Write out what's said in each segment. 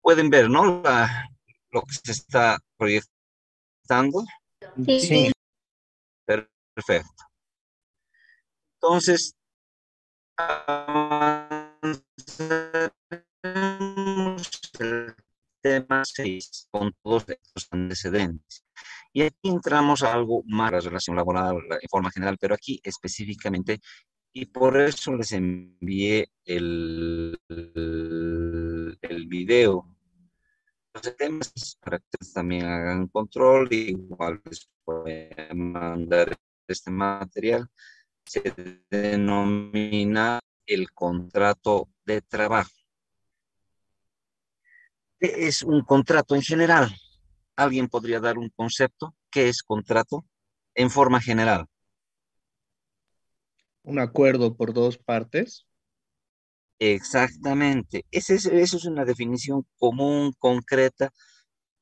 Pueden ver, ¿no? Lo que se está proyectando. Sí, Perfecto. Entonces, avanzaremos el tema 6 con todos estos antecedentes. Y aquí entramos a algo más, la relación laboral en forma general, pero aquí específicamente, y por eso les envié el video. Los temas para que ustedes también hagan control, igual les voy a mandar este material. Se denomina el contrato de trabajo. ¿Qué es un contrato en general? ¿Alguien podría dar un concepto? ¿Qué es contrato en forma general? un acuerdo por dos partes. Exactamente. Esa es una definición común, concreta.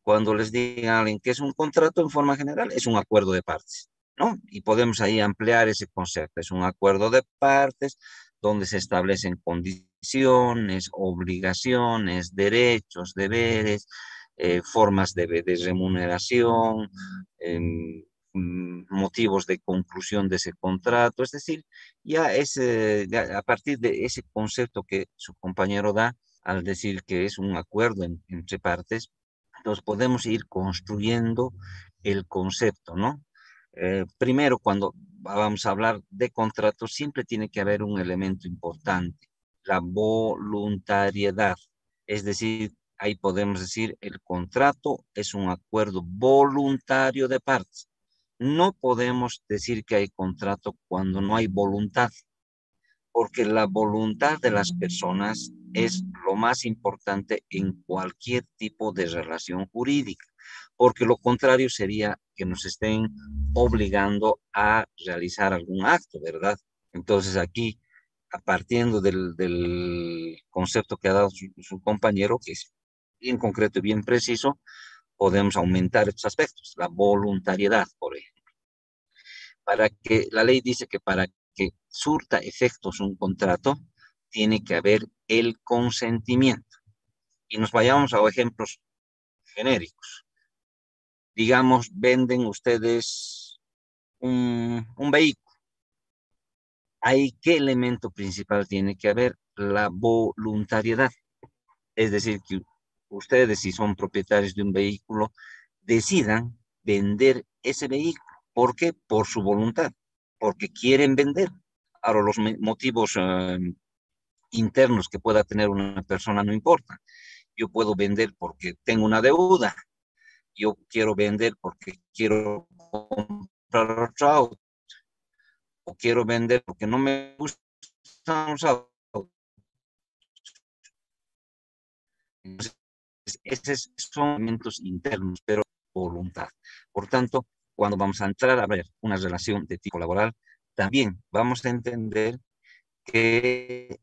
Cuando les diga a alguien que es un contrato en forma general, es un acuerdo de partes, ¿no? Y podemos ahí ampliar ese concepto. Es un acuerdo de partes donde se establecen condiciones, obligaciones, derechos, deberes, formas de remuneración, motivos de conclusión de ese contrato. Es decir, ya a partir de ese concepto que su compañero da, al decir que es un acuerdo entre partes, entonces podemos ir construyendo el concepto, ¿no? Primero, cuando vamos a hablar de contratos, siempre tiene que haber un elemento importante, la voluntariedad. Es decir, ahí podemos decir, el contrato es un acuerdo voluntario de partes. No podemos decir que hay contrato cuando no hay voluntad, porque la voluntad de las personas es lo más importante en cualquier tipo de relación jurídica, porque lo contrario sería que nos estén obligando a realizar algún acto, ¿verdad? Entonces aquí, a partiendo del concepto que ha dado su compañero, que es bien concreto y bien preciso, podemos aumentar estos aspectos, la voluntariedad, por ejemplo. Para que la ley dice que para que surta efectos un contrato, tiene que haber el consentimiento. Y nos vayamos a ejemplos genéricos. Digamos, venden ustedes un vehículo. ¿Ahí qué elemento principal tiene que haber? La voluntariedad. Es decir, que ustedes, si son propietarios de un vehículo, decidan vender ese vehículo. ¿Por qué? Por su voluntad, porque quieren vender. Ahora, los motivos internos que pueda tener una persona no importa. Yo puedo vender porque tengo una deuda, yo quiero vender porque quiero comprar otro auto, o quiero vender porque no me gustan los autos. Entonces, esos son elementos internos, pero voluntad. Por tanto, cuando vamos a entrar a ver una relación de tipo laboral, también vamos a entender que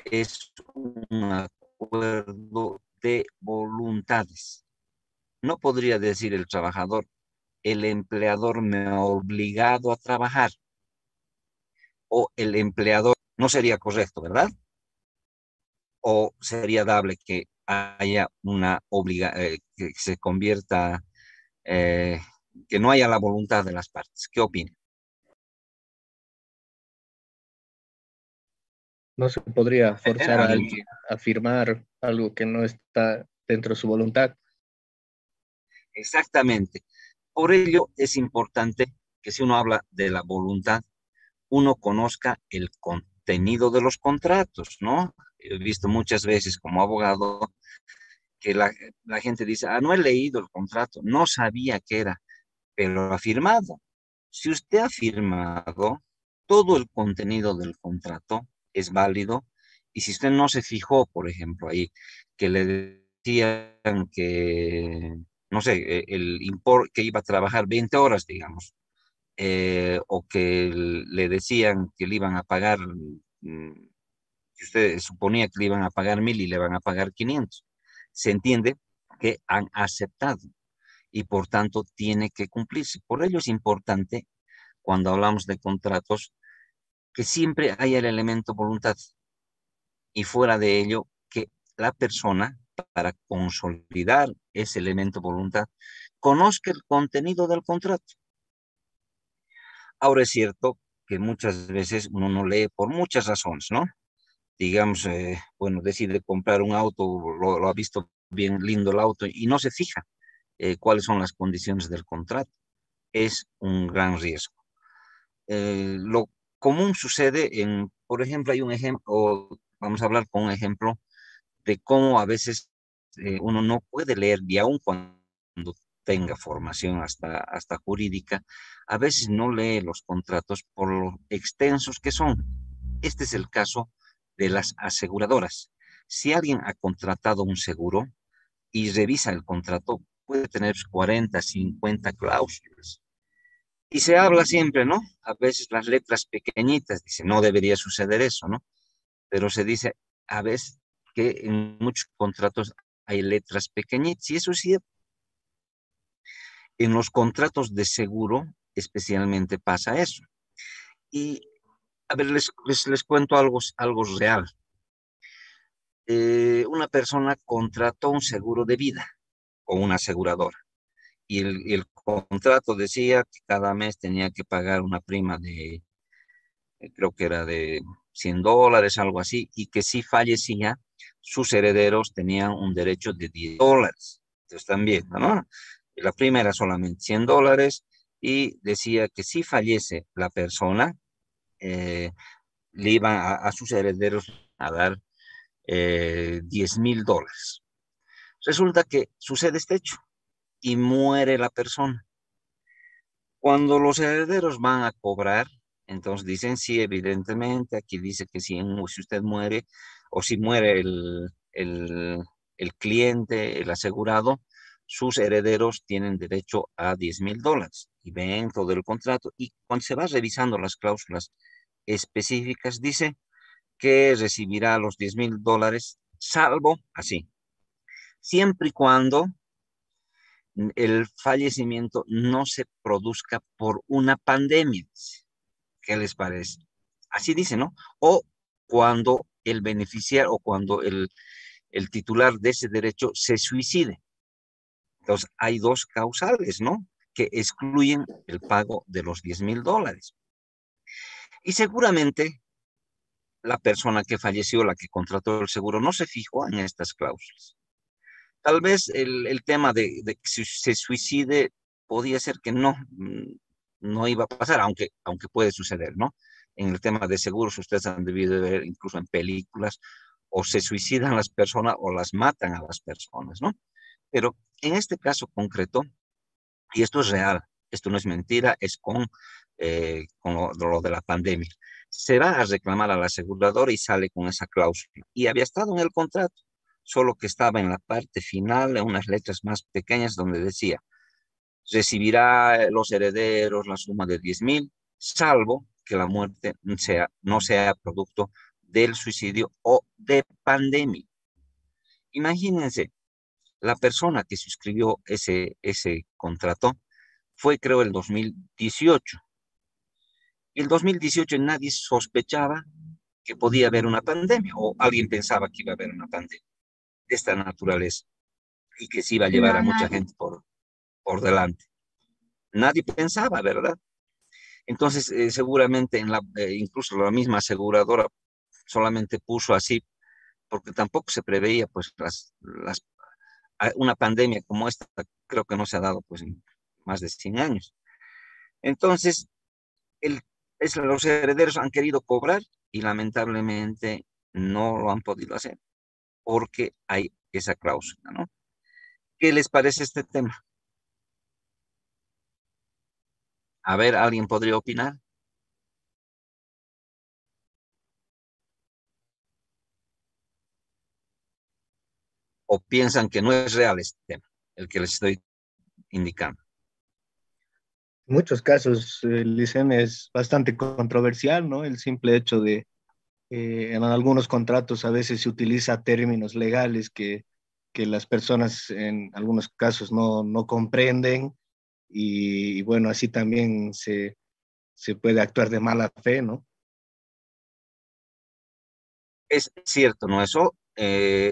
es un acuerdo de voluntades. No podría decir el trabajador, el empleador me ha obligado a trabajar, o el empleador, no sería correcto, ¿verdad? O sería dable que haya que se convierta, eh, que no haya la voluntad de las partes. ¿Qué opina? No se podría forzar a ¿Alguien? alguien a firmar algo que no está dentro de su voluntad. Exactamente. Por ello es importante que si uno habla de la voluntad, uno conozca el contenido de los contratos, ¿no? He visto muchas veces como abogado que la gente dice, ah, no he leído el contrato, no sabía qué era, pero lo ha firmado. Si usted ha firmado, todo el contenido del contrato es válido, y si usted no se fijó, por ejemplo, ahí, que le decían que, no sé, el import que iba a trabajar 20 horas, digamos, o que le decían que le iban a pagar, que usted suponía que le iban a pagar 1.000 y le van a pagar 500. Se entiende que han aceptado y por tanto tiene que cumplirse. Por ello es importante, cuando hablamos de contratos, que siempre haya el elemento voluntad, y fuera de ello, que la persona para consolidar ese elemento voluntad, conozca el contenido del contrato. Ahora es cierto que muchas veces uno no lee por muchas razones, ¿no? Digamos, bueno, decide comprar un auto, lo ha visto bien lindo el auto y no se fija cuáles son las condiciones del contrato. Es un gran riesgo. Lo común sucede por ejemplo, hay un ejemplo, o vamos a hablar con un ejemplo de cómo a veces uno no puede leer, y aun cuando tenga formación hasta jurídica, a veces no lee los contratos por lo extensos que son. Este es el caso de las aseguradoras. Si alguien ha contratado un seguro y revisa el contrato, puede tener 40, 50 cláusulas. Y se habla siempre, ¿no? A veces las letras pequeñitas, dice, no debería suceder eso, ¿no? Pero se dice a veces que en muchos contratos hay letras pequeñitas, y eso sí, en los contratos de seguro especialmente pasa eso. Y a ver, les cuento algo real. Una persona contrató un seguro de vida con una aseguradora y el contrato decía que cada mes tenía que pagar una prima de, creo que era de $100, algo así, y que si fallecía, sus herederos tenían un derecho de $10. Entonces están viendo, ¿no? La prima era solamente $100 y decía que si fallece la persona, eh, le iban a sus herederos a dar $10,000. Resulta que sucede este hecho y muere la persona. Cuando los herederos van a cobrar, entonces dicen, sí, evidentemente, aquí dice que si usted muere o si muere el cliente, el asegurado, sus herederos tienen derecho a $10,000. Y ven todo el contrato. Y cuando se va revisando las cláusulas específicas, dice que recibirá los $10,000, salvo así, siempre y cuando el fallecimiento no se produzca por una pandemia. ¿Qué les parece? Así dice, ¿no? O cuando el beneficiario o cuando el titular de ese derecho se suicide. Entonces, hay dos causales, ¿no? Que excluyen el pago de los $10,000. Y seguramente la persona que falleció, la que contrató el seguro, no se fijó en estas cláusulas. Tal vez el tema de que si se suicide podía ser que no iba a pasar, aunque puede suceder, ¿no? En el tema de seguros, ustedes han debido de ver incluso en películas, o se suicidan las personas o las matan a las personas, ¿no? Pero en este caso concreto, y esto es real, esto no es mentira, es con lo de la pandemia. Se va a reclamar al asegurador y sale con esa cláusula. Y había estado en el contrato, solo que estaba en la parte final, en unas letras más pequeñas, donde decía, recibirá los herederos la suma de 10,000, salvo que la muerte no sea producto del suicidio o de pandemia. Imagínense, la persona que suscribió ese contrato fue, creo, el 2018. Y el 2018 nadie sospechaba que podía haber una pandemia, o alguien pensaba que iba a haber una pandemia de esta naturaleza y que se iba a llevar a mucha gente por delante. Nadie pensaba, ¿verdad? Entonces, seguramente incluso la misma aseguradora solamente puso así, porque tampoco se preveía, pues, una pandemia como esta, creo que no se ha dado, pues, en más de 100 años. Entonces, el, los herederos han querido cobrar y lamentablemente no lo han podido hacer porque hay esa cláusula, ¿no? ¿Qué les parece este tema? A ver, ¿alguien podría opinar? ¿O piensan que no es real este tema, el que les estoy indicando? En muchos casos, el ICM es bastante controversial, ¿no? El simple hecho de, en algunos contratos a veces se utiliza términos legales que las personas en algunos casos no comprenden y bueno, así también se puede actuar de mala fe, ¿no? Es cierto, ¿no? Eso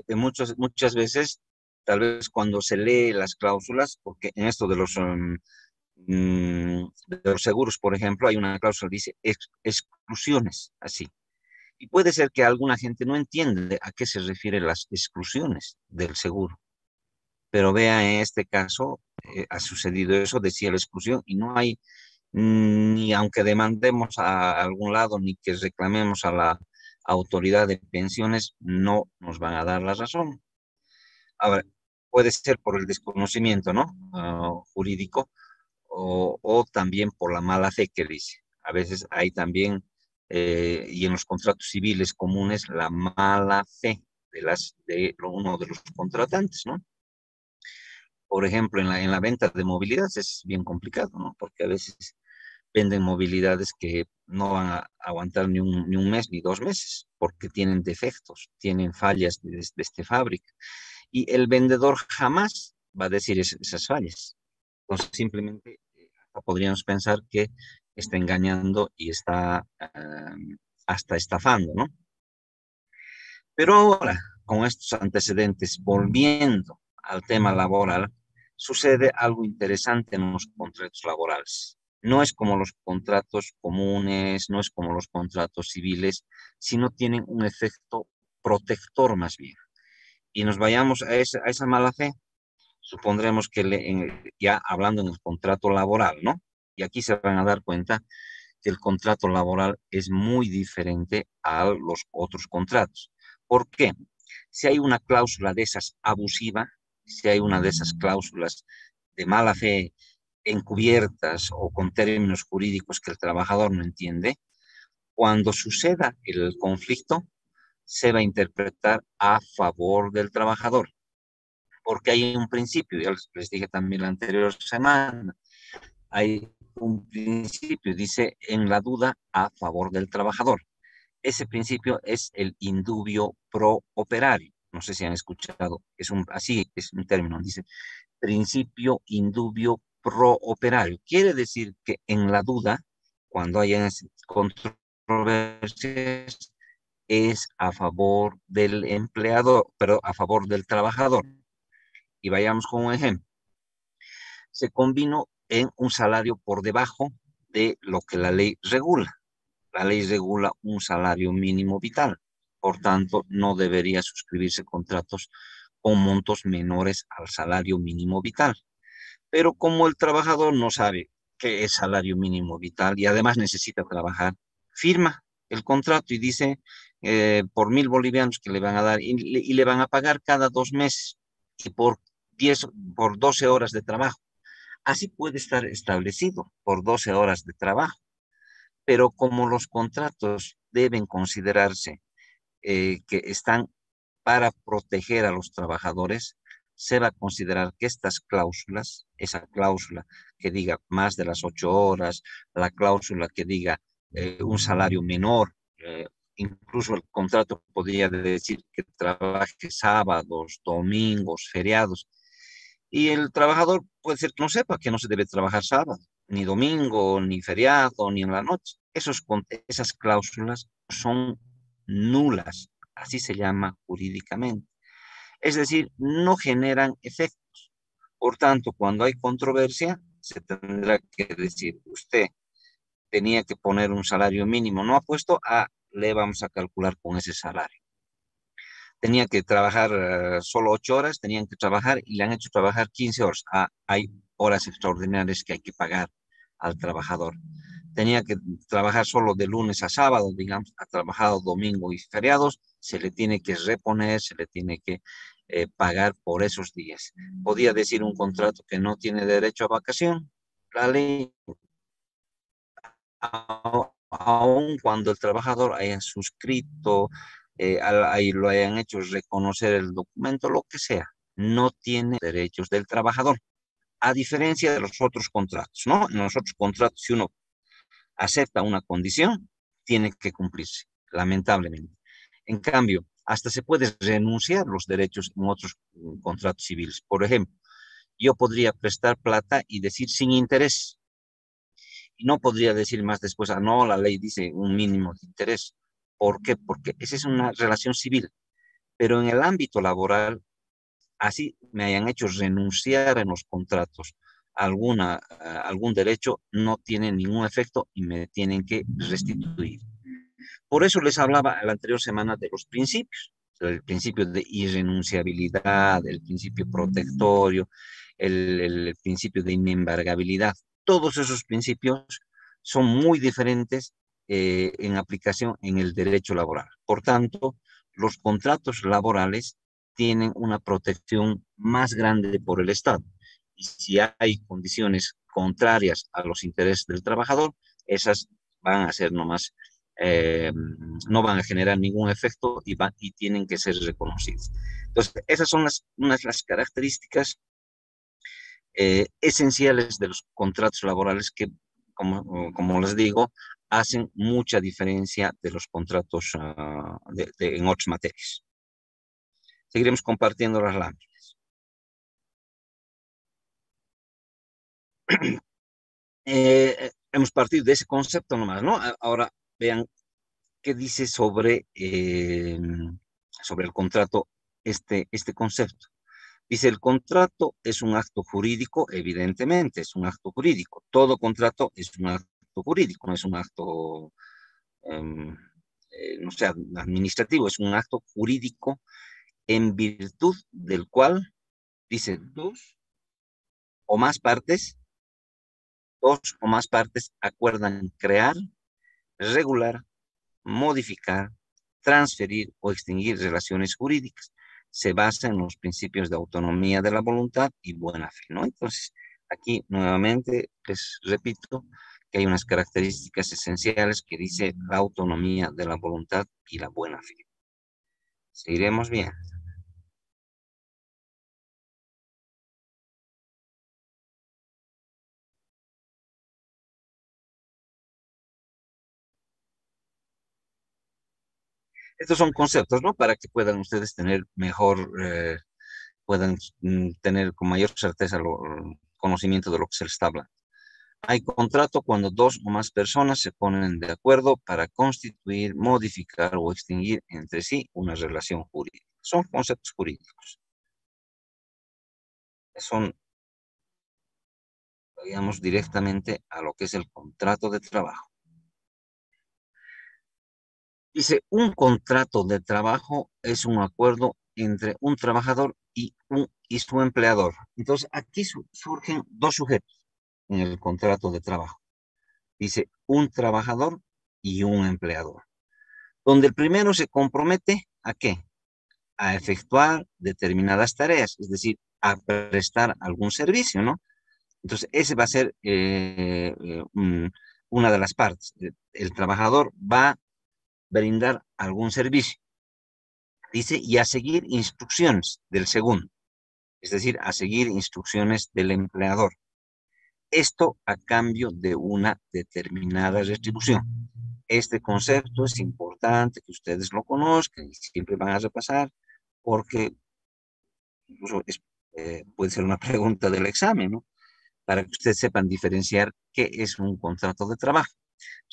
muchas veces, tal vez cuando se lee las cláusulas, porque en esto de los seguros, por ejemplo, hay una cláusula que dice exclusiones, así. Y puede ser que alguna gente no entiende a qué se refieren las exclusiones del seguro. Pero vea, en este caso, ha sucedido eso, decía la exclusión, y no hay, ni aunque demandemos a algún lado, ni que reclamemos a la autoridad de pensiones, no nos van a dar la razón. Ahora, puede ser por el desconocimiento, ¿no? Jurídico, o también por la mala fe que dice. A veces hay también, y en los contratos civiles comunes, la mala fe de uno de los contratantes, ¿no? Por ejemplo, en la venta de movilidad es bien complicado, ¿no? Porque a veces venden movilidades que no van a aguantar ni un mes ni 2 meses, porque tienen defectos, tienen fallas desde fábrica. Y el vendedor jamás va a decir esas fallas. Entonces, simplemente podríamos pensar que está engañando y está hasta estafando, ¿no? Pero ahora, con estos antecedentes, volviendo al tema laboral, sucede algo interesante en los contratos laborales. No es como los contratos comunes, no es como los contratos civiles, sino tienen un efecto protector más bien. Y nos vayamos a esa mala fe, supondremos que ya hablando en el contrato laboral, ¿no? Y aquí se van a dar cuenta que el contrato laboral es muy diferente a los otros contratos. ¿Por qué? Si hay una cláusula de esas abusiva, si hay una de esas cláusulas de mala fe encubiertas o con términos jurídicos que el trabajador no entiende, cuando suceda el conflicto, se va a interpretar a favor del trabajador, porque hay un principio, ya les dije también la anterior semana, hay un principio, dice, en la duda a favor del trabajador. Ese principio es el indubio pro operario. No sé si han escuchado, así es un término, dice principio indubio pro operario. Quiere decir que en la duda, cuando haya controversias, es a favor del empleador, pero a favor del trabajador. Y vayamos con un ejemplo. Se convino en un salario por debajo de lo que la ley regula. La ley regula un salario mínimo vital. Por tanto, no debería suscribirse contratos con montos menores al salario mínimo vital. Pero como el trabajador no sabe qué es salario mínimo vital y además necesita trabajar, firma el contrato y dice por 1.000 bolivianos que le van a dar y le van a pagar cada 2 meses y por 10, por 12 horas de trabajo. Así puede estar establecido por 12 horas de trabajo, pero como los contratos deben considerarse que están para proteger a los trabajadores, se va a considerar que estas cláusulas, esa cláusula que diga más de las 8 horas, la cláusula que diga un salario menor, incluso el contrato podría decir que trabaje sábados, domingos, feriados, y el trabajador puede ser que no sepa que no se debe trabajar sábado, ni domingo, ni feriado, ni en la noche. Esas cláusulas son nulas, así se llama jurídicamente. Es decir, no generan efectos. Por tanto, cuando hay controversia, se tendrá que decir, usted tenía que poner un salario mínimo, no ha puesto, le vamos a calcular con ese salario. Tenía que trabajar solo 8 horas, tenían que trabajar y le han hecho trabajar 15 horas. Hay horas extraordinarias que hay que pagar al trabajador. Tenía que trabajar solo de lunes a sábado, digamos, ha trabajado domingo y feriados, se le tiene que reponer, se le tiene que pagar por esos días. Podía decir un contrato que no tiene derecho a vacación. La ley, aun cuando el trabajador haya suscrito, ahí lo hayan hecho reconocer el documento, lo que sea, no tiene derechos del trabajador, a diferencia de los otros contratos, ¿no? En los otros contratos, si uno acepta una condición, tiene que cumplirse, lamentablemente. En cambio, hasta se puede renunciar los derechos en otros contratos civiles. Por ejemplo, yo podría prestar plata y decir sin interés. Y no podría decir más después, no, la ley dice un mínimo de interés. ¿Por qué? Porque esa es una relación civil. pero en el ámbito laboral, así me hayan hecho renunciar en los contratos a algún derecho, no tiene ningún efecto y me tienen que restituir. Por eso les hablaba la anterior semana de los principios, el principio de irrenunciabilidad, el principio protectorio, el principio de inembargabilidad. Todos esos principios son muy diferentes en aplicación en el derecho laboral. Por tanto, los contratos laborales tienen una protección más grande por el Estado. Y si hay condiciones contrarias a los intereses del trabajador, esas van a ser nomás eh, no van a generar ningún efecto y tienen que ser reconocidos. Entonces, esas son unas las características esenciales de los contratos laborales que, como les digo, hacen mucha diferencia de los contratos en otras materias. Seguiremos compartiendo las láminas. Hemos partido de ese concepto nomás, ¿no? Ahora vean qué dice sobre el contrato este concepto. Dice, el contrato es un acto jurídico, evidentemente, es un acto jurídico. Todo contrato es un acto jurídico, no es un acto, em, no sé, administrativo, es un acto jurídico en virtud del cual, dice, o más partes, dos o más partes acuerdan crear, regular, modificar, transferir o extinguir relaciones jurídicas. Se basa en los principios de autonomía de la voluntad y buena fe, ¿no? Entonces, aquí nuevamente les repito que hay unas características esenciales que dice la autonomía de la voluntad y la buena fe. Seguiremos bien. Estos son conceptos, ¿no? Para que puedan ustedes tener mejor, puedan tener con mayor certeza conocimiento de lo que se les está hablando. Hay contrato cuando dos o más personas se ponen de acuerdo para constituir, modificar o extinguir entre sí una relación jurídica. Son conceptos jurídicos. Son, digamos, directamente a lo que es el contrato de trabajo. Dice, un contrato de trabajo es un acuerdo entre un trabajador y su empleador. Entonces, aquí surgen dos sujetos en el contrato de trabajo. Dice, un trabajador y un empleador, donde el primero se compromete ¿a qué? A efectuar determinadas tareas, es decir, a prestar algún servicio, ¿no? Entonces, ese va a ser una de las partes. El trabajador va a brindar algún servicio, dice, y a seguir instrucciones del segundo, es decir, a seguir instrucciones del empleador. Esto a cambio de una determinada retribución. Este concepto es importante que ustedes lo conozcan y siempre van a repasar porque incluso puede ser una pregunta del examen, ¿no? Para que ustedes sepan diferenciar qué es un contrato de trabajo.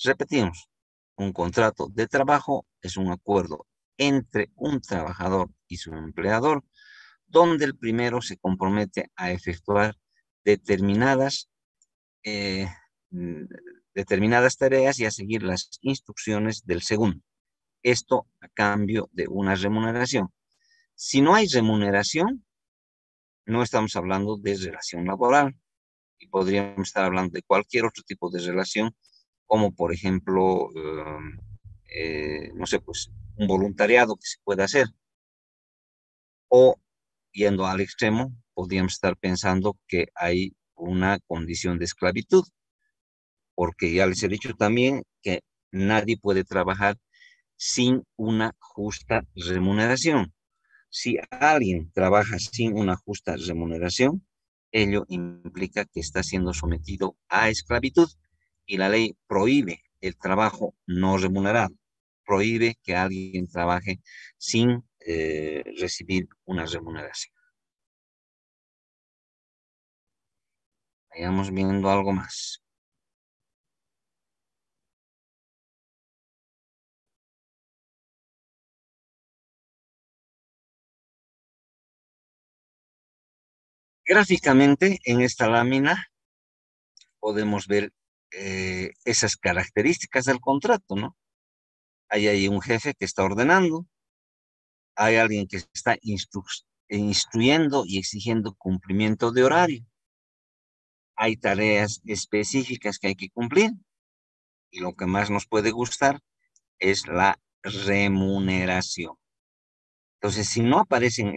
Repetimos, un contrato de trabajo es un acuerdo entre un trabajador y su empleador, donde el primero se compromete a efectuar determinadas, eh, mm, determinadas tareas y a seguir las instrucciones del segundo. Esto a cambio de una remuneración. Si no hay remuneración, no estamos hablando de relación laboral y podríamos estar hablando de cualquier otro tipo de relación, como por ejemplo, no sé, pues un voluntariado que se puede hacer. O yendo al extremo, podríamos estar pensando que hay una condición de esclavitud, porque ya les he dicho también que nadie puede trabajar sin una justa remuneración. Si alguien trabaja sin una justa remuneración, ello implica que está siendo sometido a esclavitud y la ley prohíbe el trabajo no remunerado, prohíbe que alguien trabaje sin recibir una remuneración. Vayamos viendo algo más. Gráficamente, en esta lámina podemos ver esas características del contrato, ¿no? Hay un jefe que está ordenando, hay alguien que está instruyendo y exigiendo cumplimiento de horario, hay tareas específicas que hay que cumplir, y lo que más nos puede gustar es la remuneración. Entonces, si no aparecen,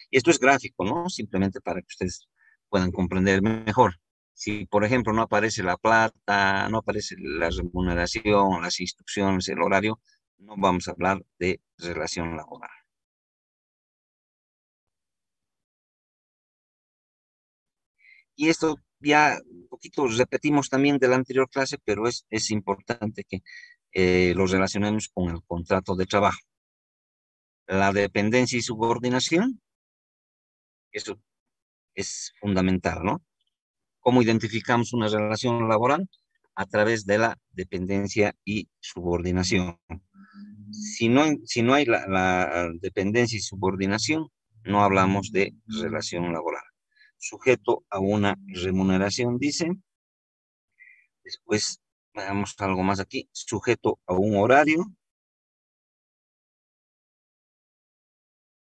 y esto es gráfico, ¿no? Simplemente para que ustedes puedan comprender mejor. Si, por ejemplo, no aparece la plata, no aparece la remuneración, las instrucciones, el horario, no vamos a hablar de relación laboral. Y esto ya un poquito repetimos también de la anterior clase, pero es importante que lo relacionemos con el contrato de trabajo. La dependencia y subordinación, eso es fundamental, ¿no? ¿Cómo identificamos una relación laboral? A través de la dependencia y subordinación. Si no hay la dependencia y subordinación, no hablamos de relación laboral. Sujeto a una remuneración, dice. Después, veamos algo más aquí. Sujeto a un horario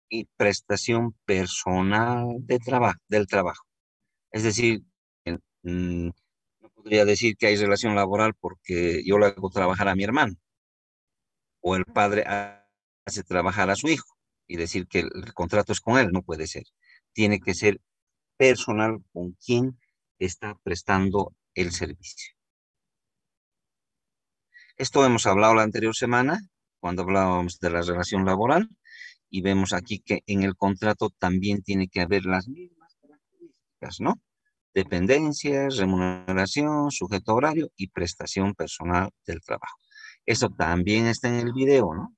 y prestación personal del trabajo. Es decir, mm, no podría decir que hay relación laboral porque yo le hago trabajar a mi hermano o el padre hace trabajar a su hijo y decir que el contrato es con él, no puede ser. Tiene que ser personal con quien está prestando el servicio. Esto hemos hablado la anterior semana cuando hablábamos de la relación laboral y vemos aquí que en el contrato también tiene que haber las mismas características, ¿no? Dependencia, remuneración, sujeto a horario y prestación personal del trabajo. Eso también está en el video, ¿no?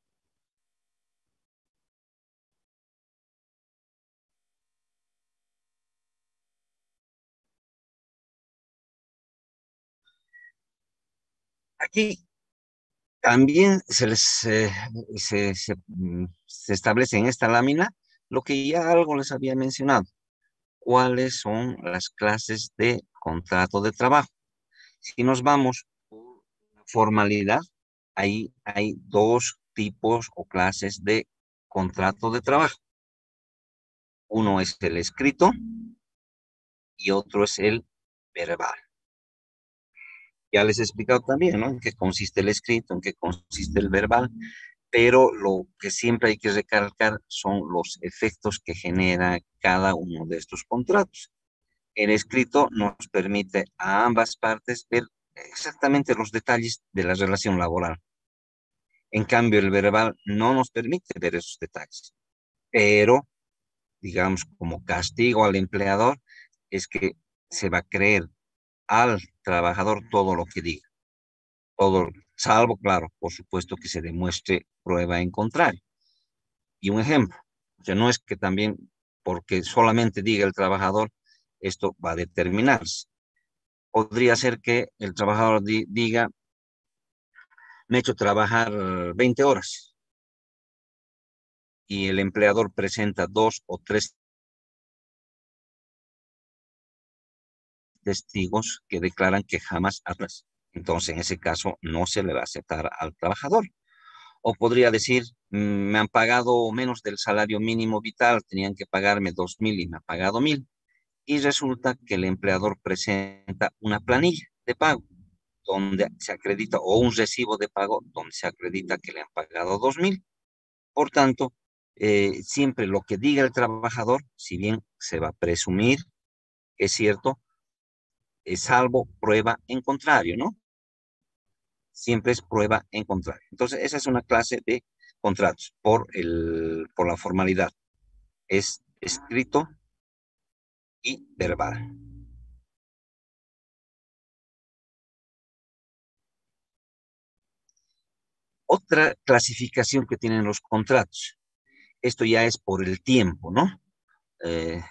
Aquí también se establece en esta lámina lo que ya algo les había mencionado. ¿Cuáles son las clases de contrato de trabajo? Si nos vamos por formalidad, ahí hay dos tipos o clases de contrato de trabajo. Uno es el escrito y otro es el verbal. Ya les he explicado también, ¿no? En qué consiste el escrito, en qué consiste el verbal, pero lo que siempre hay que recalcar son los efectos que genera cada uno de estos contratos. El escrito nos permite a ambas partes ver exactamente los detalles de la relación laboral. En cambio, el verbal no nos permite ver esos detalles, pero, digamos, como castigo al empleador, es que se va a creer al trabajador todo lo que diga, todo, salvo, claro, por supuesto que se demuestre prueba en contrario. Y un ejemplo, o sea, no es que también porque solamente diga el trabajador, esto va a determinarse. Podría ser que el trabajador diga, me he hecho trabajar 20 horas y el empleador presenta dos o tres testigos que declaran que jamás atrás. Entonces, en ese caso, no se le va a aceptar al trabajador. O podría decir, me han pagado menos del salario mínimo vital, tenían que pagarme 2.000 y me ha pagado 1.000. Y resulta que el empleador presenta una planilla de pago donde se acredita, o un recibo de pago donde se acredita que le han pagado 2.000. Por tanto, siempre lo que diga el trabajador, si bien se va a presumir, es cierto, es salvo prueba en contrario, ¿no? Siempre es prueba en contrario. Entonces, esa es una clase de contratos por la formalidad. Es escrito y verbal. Otra clasificación que tienen los contratos, esto ya es por el tiempo, ¿no?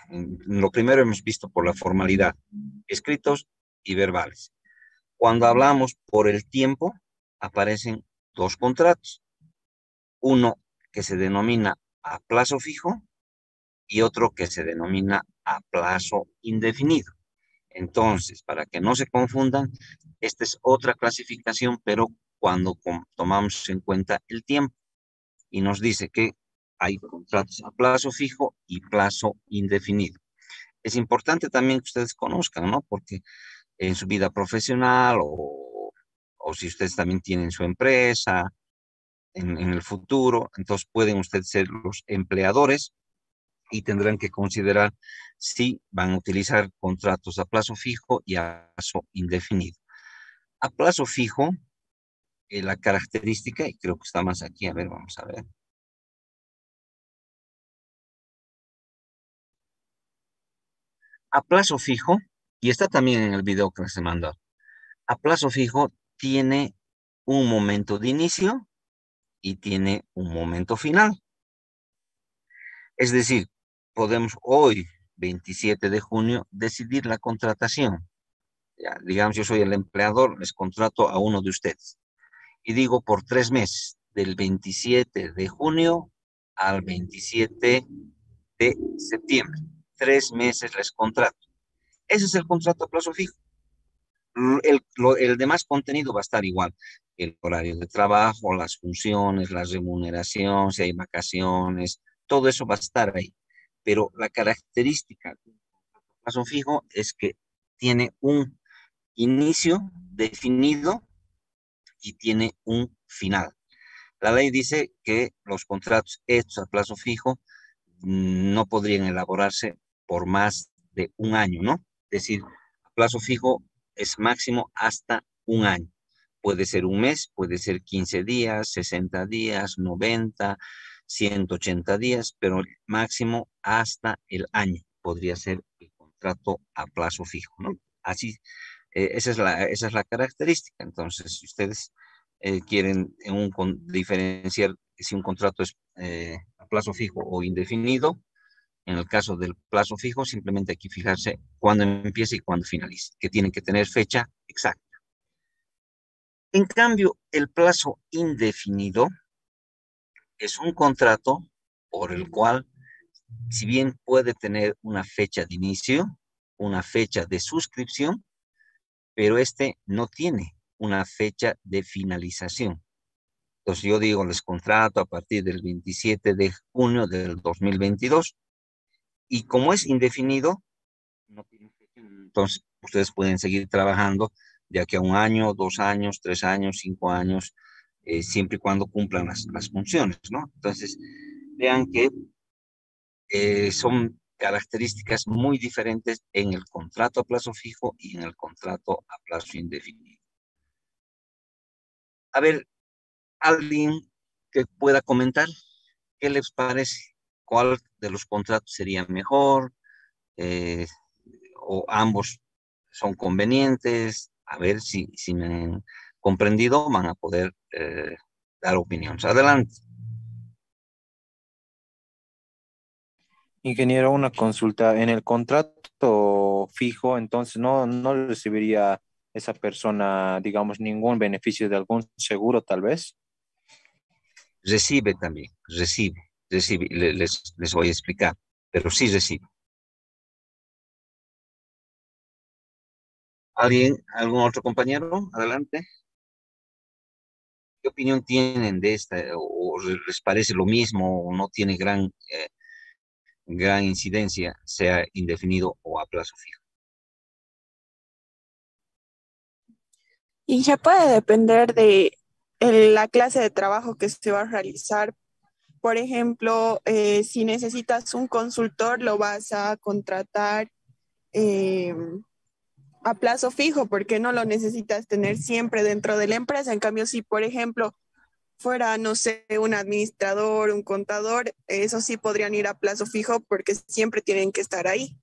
Lo primero hemos visto por la formalidad, escritos y verbales. Cuando hablamos por el tiempo, aparecen dos contratos. Uno que se denomina a plazo fijo y otro que se denomina a plazo indefinido. Entonces, para que no se confundan, esta es otra clasificación, pero cuando tomamos en cuenta el tiempo y nos dice que hay contratos a plazo fijo y plazo indefinido. Es importante también que ustedes conozcan, ¿no? Porque en su vida profesional o si ustedes también tienen su empresa en el futuro, entonces pueden ustedes ser los empleadores y tendrán que considerar si van a utilizar contratos a plazo fijo y a plazo indefinido. A plazo fijo, la característica, y creo que está más aquí, a ver, vamos a ver. A plazo fijo, y está también en el video que les he mandado, a plazo fijo tiene un momento de inicio y tiene un momento final. Es decir, podemos hoy, 27 de junio, decidir la contratación. Ya, digamos, yo soy el empleador, les contrato a uno de ustedes. Y digo por 3 meses, del 27 de junio al 27 de septiembre. 3 meses les contrato. Ese es el contrato a plazo fijo. El demás contenido va a estar igual. El horario de trabajo, las funciones, la remuneración, si hay vacaciones, todo eso va a estar ahí. Pero la característica del plazo fijo es que tiene un inicio definido y tiene un final. La ley dice que los contratos hechos a plazo fijo no podrían elaborarse por más de un año, ¿no? Es decir, a plazo fijo es máximo hasta un año. Puede ser un mes, puede ser 15 días, 60 días, 90, 180 días, pero máximo hasta el año podría ser el contrato a plazo fijo, ¿no? Así, esa es la característica. Entonces, si ustedes quieren diferenciar si un contrato es a plazo fijo o indefinido, en el caso del plazo fijo, simplemente hay que fijarse cuándo empieza y cuándo finaliza, que tienen que tener fecha exacta. En cambio, el plazo indefinido es un contrato por el cual, si bien puede tener una fecha de inicio, una fecha de suscripción, pero este no tiene una fecha de finalización. Entonces yo digo, les contrato a partir del 27 de junio del 2022 y como es indefinido, no tiene fecha, entonces ustedes pueden seguir trabajando de aquí a un año, 2 años, 3 años, 5 años, siempre y cuando cumplan las funciones, ¿no? Entonces, vean que son características muy diferentes en el contrato a plazo fijo y en el contrato a plazo indefinido. A ver, alguien que pueda comentar, ¿qué les parece? ¿Cuál de los contratos sería mejor? Eh, ¿O ambos son convenientes? A ver si me han comprendido, van a poder dar opiniones. Adelante. Ingeniero, una consulta. En el contrato fijo, entonces no recibiría esa persona, digamos, ningún beneficio de algún seguro, tal vez. Recibe también, recibe. Les voy a explicar, pero sí recibe. ¿Alguien, algún otro compañero? Adelante. ¿Qué opinión tienen de esta? ¿O les parece lo mismo o no tiene gran incidencia, sea indefinido o a plazo fijo? Y ya puede depender de la clase de trabajo que se va a realizar. Por ejemplo, si necesitas un consultor, lo vas a contratar eh, a plazo fijo porque no lo necesitas tener siempre dentro de la empresa. En cambio, si, por ejemplo, fuera, no sé, un administrador, un contador, eso sí podrían ir a plazo fijo porque siempre tienen que estar ahí.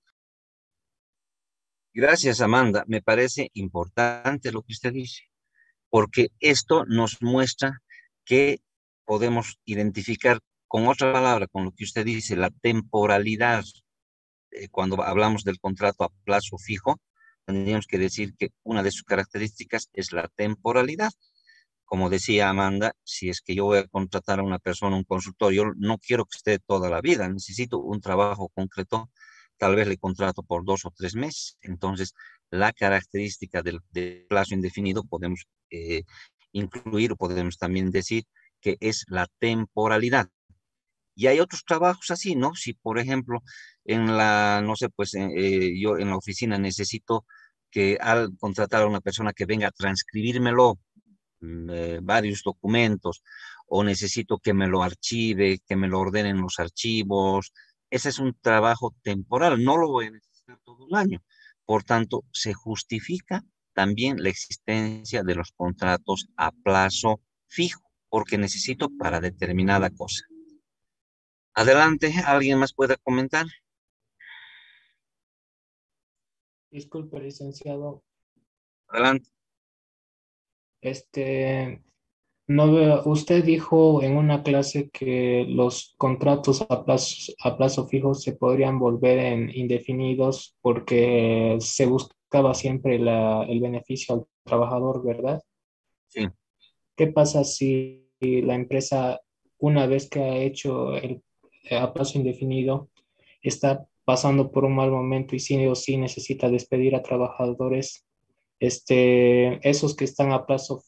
Gracias, Amanda. Me parece importante lo que usted dice, porque esto nos muestra que podemos identificar con otra palabra, con lo que usted dice, la temporalidad. Cuando hablamos del contrato a plazo fijo, tendríamos que decir que una de sus características es la temporalidad. Como decía Amanda, si es que yo voy a contratar a una persona, un consultor, yo no quiero que esté toda la vida, necesito un trabajo concreto tal vez le contrato por 2 o 3 meses. Entonces, la característica del plazo indefinido podemos incluir, o podemos también decir que es la temporalidad. Y hay otros trabajos así, ¿no? Si, por ejemplo, no sé, pues yo en la oficina necesito que al contratar a una persona que venga a transcribírmelo, varios documentos, o necesito que me lo archive, que me lo ordenen los archivos. Ese es un trabajo temporal, no lo voy a necesitar todo el año. Por tanto, se justifica también la existencia de los contratos a plazo fijo, porque necesito para determinada cosa. Adelante, ¿alguien más puede comentar? Disculpe, licenciado. Adelante. No veo, usted dijo en una clase que los contratos a plazo fijo se podrían volver en indefinidos porque se buscaba siempre el beneficio al trabajador, ¿verdad? Sí. ¿Qué pasa si la empresa, una vez que ha hecho el a plazo indefinido, está pasando por un mal momento y sí o sí necesita despedir a trabajadores? Esos que están a plazo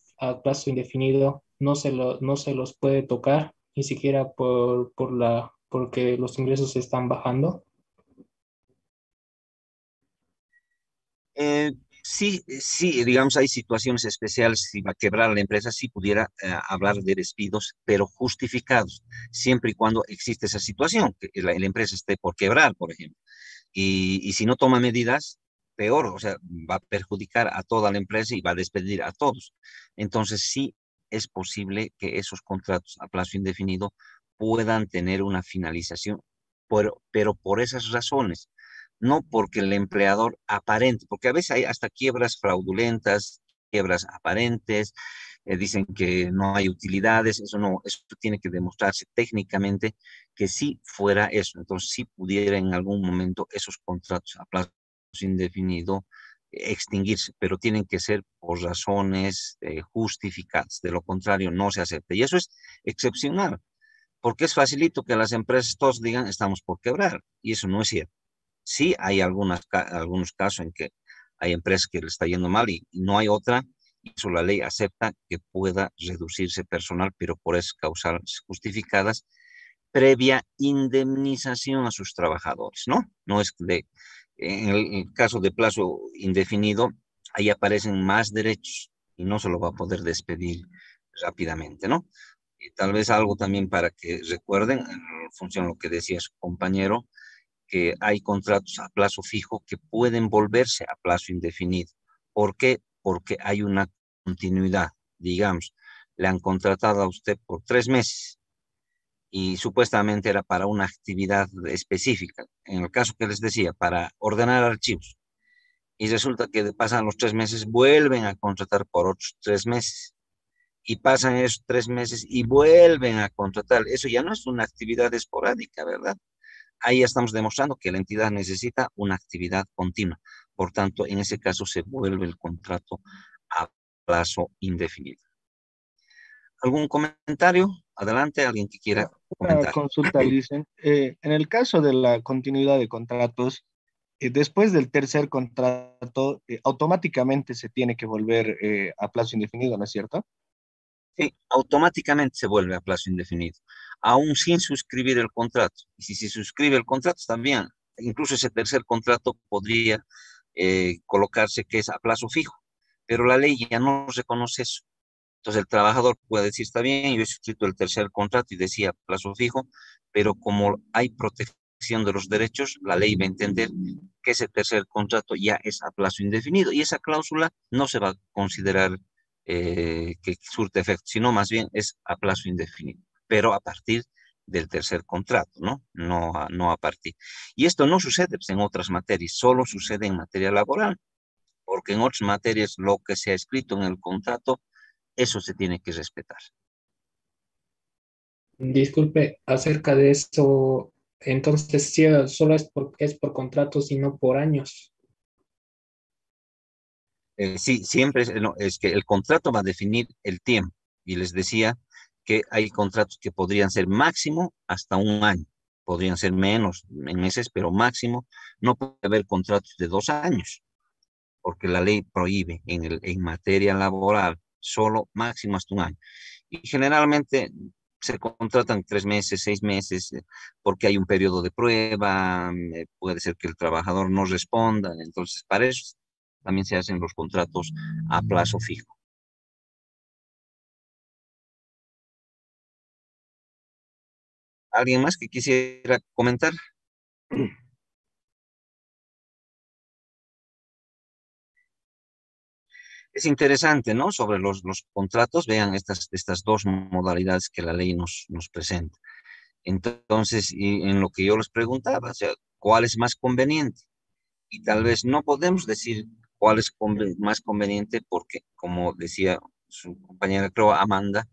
indefinido no se los puede tocar, ni siquiera porque los ingresos están bajando. Eh, sí, sí, digamos, hay situaciones especiales. Si va a quebrar la empresa, sí pudiera hablar de despidos, pero justificados, siempre y cuando existe esa situación, que la empresa esté por quebrar, por ejemplo. Y si no toma medidas, peor, o sea, va a perjudicar a toda la empresa y va a despedir a todos. Entonces, sí es posible que esos contratos a plazo indefinido puedan tener una finalización, pero por esas razones, no porque el empleador aparente, porque a veces hay hasta quiebras fraudulentas, quiebras aparentes, dicen que no hay utilidades, eso no, eso tiene que demostrarse técnicamente que si fuera eso, entonces si pudiera en algún momento esos contratos a plazo indefinido extinguirse, pero tienen que ser por razones justificadas, de lo contrario no se acepta. Y eso es excepcional, porque es facilito que las empresas todos digan estamos por quebrar, y eso no es cierto. Sí hay algunos casos en que hay empresas que le está yendo mal y no hay otra, y eso la ley acepta que pueda reducirse personal, pero por esas causales justificadas, previa indemnización a sus trabajadores, ¿no? No es en el caso de plazo indefinido, ahí aparecen más derechos y no se lo va a poder despedir rápidamente, ¿no? Y tal vez algo también para que recuerden, en función de lo que decía su compañero, que hay contratos a plazo fijo que pueden volverse a plazo indefinido. ¿Por qué? Porque hay una continuidad. Digamos, le han contratado a usted por 3 meses y supuestamente era para una actividad específica. En el caso que les decía, para ordenar archivos. Y resulta que pasan los 3 meses, vuelven a contratar por otros 3 meses. Y pasan esos 3 meses y vuelven a contratar. Eso ya no es una actividad esporádica, ¿verdad? Ahí estamos demostrando que la entidad necesita una actividad continua. Por tanto, en ese caso se vuelve el contrato a plazo indefinido. ¿Algún comentario? Adelante, alguien que quiera Una comentar. consulta, Licen. En el caso de la continuidad de contratos, después del tercer contrato, automáticamente se tiene que volver a plazo indefinido, ¿no es cierto? Sí, automáticamente se vuelve a plazo indefinido, aún sin suscribir el contrato. Y si se suscribe el contrato, también, incluso ese tercer contrato podría colocarse que es a plazo fijo, pero la ley ya no reconoce eso. Entonces el trabajador puede decir, está bien, yo he suscrito el tercer contrato y decía plazo fijo, pero como hay protección de los derechos, la ley va a entender que ese tercer contrato ya es a plazo indefinido y esa cláusula no se va a considerar que surte efecto, sino más bien es a plazo indefinido, pero a partir del tercer contrato, ¿no? No a partir. Y esto no sucede pues, en otras materias, solo sucede en materia laboral, porque en otras materias lo que se ha escrito en el contrato, eso se tiene que respetar. Disculpe, acerca de eso, entonces sí, solo es por contratos y no por años. Sí, siempre no, es que el contrato va a definir el tiempo. Y les decía que hay contratos que podrían ser máximo hasta un año. podrían ser menos en meses, pero máximo no puede haber contratos de 2 años, porque la ley prohíbe en materia laboral solo máximo hasta un año. Y generalmente se contratan 3 meses, 6 meses, porque hay un periodo de prueba, puede ser que el trabajador no responda, entonces para eso también se hacen los contratos a plazo fijo. ¿Alguien más que quisiera comentar? Es interesante, ¿no? Sobre los contratos, vean estas dos modalidades que la ley nos presenta. Entonces, y en lo que yo les preguntaba, o sea, ¿cuál es más conveniente? Y tal vez no podemos decir cuál es más conveniente porque, como decía su compañera, creo, Amanda,